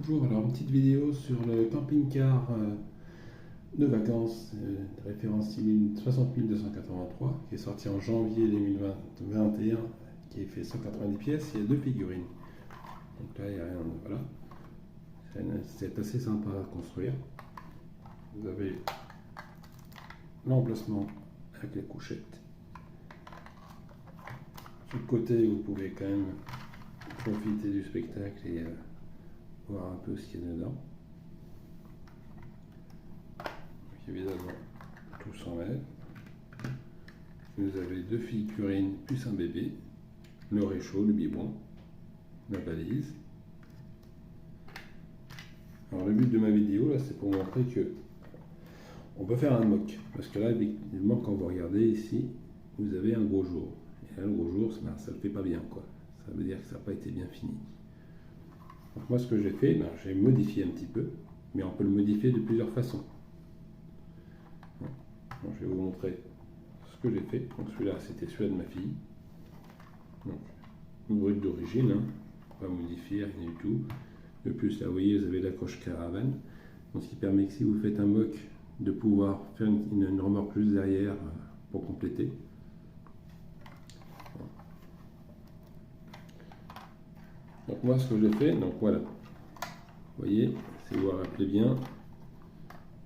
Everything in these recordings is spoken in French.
Bonjour, alors une petite vidéo sur le camping-car de vacances de référence 60 283 qui est sorti en janvier 2021, qui fait 190 pièces. Il y a deux figurines. Donc là, il y a rien, voilà. C'est assez sympa à construire. Vous avez l'emplacement avec les couchettes. Sur le côté, vous pouvez quand même profiter du spectacle et voir un peu ce qu'il y a dedans. Donc, évidemment, tout s'enlève. Vous avez deux figurines plus un bébé, le réchaud, le biberon, la valise. Alors le but de ma vidéo là, c'est pour montrer que on peut faire un mock, parce que là, évidemment, quand vous regardez ici, vous avez un gros jour. Et là, le gros jour, ça ne le fait pas bien, quoi. Ça veut dire que ça n'a pas été bien fini. Donc moi, ce que j'ai fait, j'ai modifié un petit peu, mais on peut le modifier de plusieurs façons. Donc, je vais vous montrer ce que j'ai fait. Donc celui-là, c'était celui-là de ma fille. Donc, une brute d'origine, hein. Pas modifié, rien du tout. De plus, là, vous voyez, vous avez la coche caravane. Donc, ce qui permet que si vous faites un mock, de pouvoir faire une remorque juste derrière pour compléter. Donc moi, ce que j'ai fait, donc voilà. Vous voyez, si vous vous rappelez bien,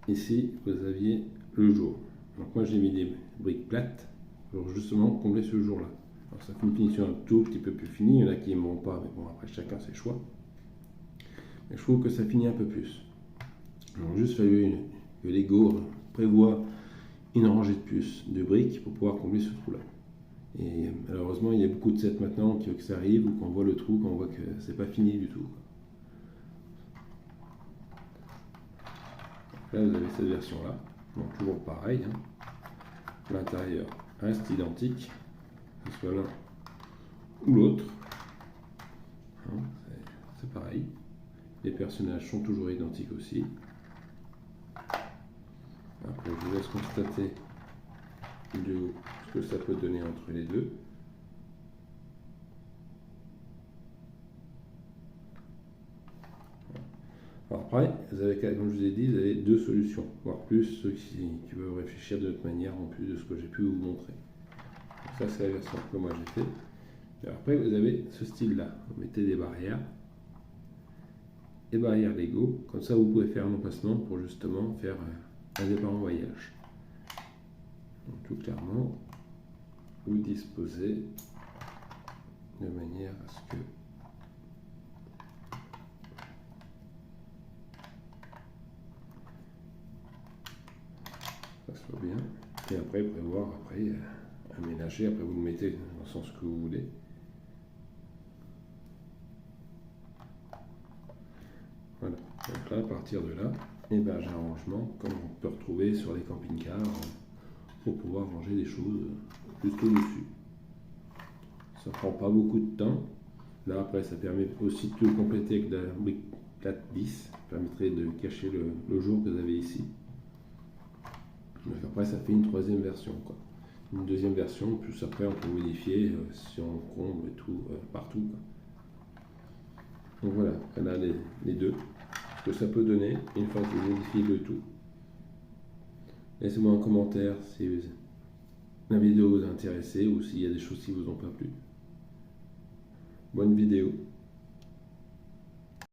ici, vous aviez le jour. Donc moi, j'ai mis des briques plates pour justement combler ce jour-là. Alors ça fait une finition un tout petit peu plus finie. Il y en a qui n'aimeront pas, mais bon, après chacun ses choix. Mais je trouve que ça finit un peu plus. Alors juste fallu que Lego prévoit une rangée de puces de briques pour pouvoir combler ce trou-là. Et malheureusement, il y a beaucoup de sets maintenant qui veut que ça arrive ou qu'on voit le trou, qu'on voit que c'est pas fini du tout. Donc là, vous avez cette version-là. Donc toujours pareil. Hein. L'intérieur reste identique, que ce soit l'un ou l'autre. Hein, c'est pareil. Les personnages sont toujours identiques aussi. Après, je vous laisse constater ce que ça peut donner entre les deux. Alors après, vous avez, comme je vous ai dit, vous avez deux solutions, voire plus, ceux qui veulent réfléchir de notre manière en plus de ce que j'ai pu vous montrer. Donc ça, c'est la version que moi j'ai fait. Et après, vous avez ce style-là. Vous mettez des barrières Lego. Comme ça, vous pouvez faire un emplacement pour justement faire un départ en voyage. Donc tout clairement, vous disposez de manière à ce que ça soit bien. Et après, prévoir aménager. Après, vous le mettez dans le sens que vous voulez. Voilà. Donc là, à partir de là, j'ai un rangement comme on peut retrouver sur les camping-cars pour pouvoir ranger des choses juste au-dessus. Ça prend pas beaucoup de temps. Là, après, ça permet aussi de tout compléter avec de la brique plate 10. Ça permettrait de cacher le jour que vous avez ici. Donc après, ça fait une troisième version, quoi. Une deuxième version, plus après, on peut modifier si on comble et tout, partout, quoi. Donc voilà, on a les deux. Ce que ça peut donner une fois que vous modifiez le tout. Laissez-moi un commentaire si la vidéo vous a intéressé ou s'il y a des choses qui vous ont pas plu. Bonne vidéo.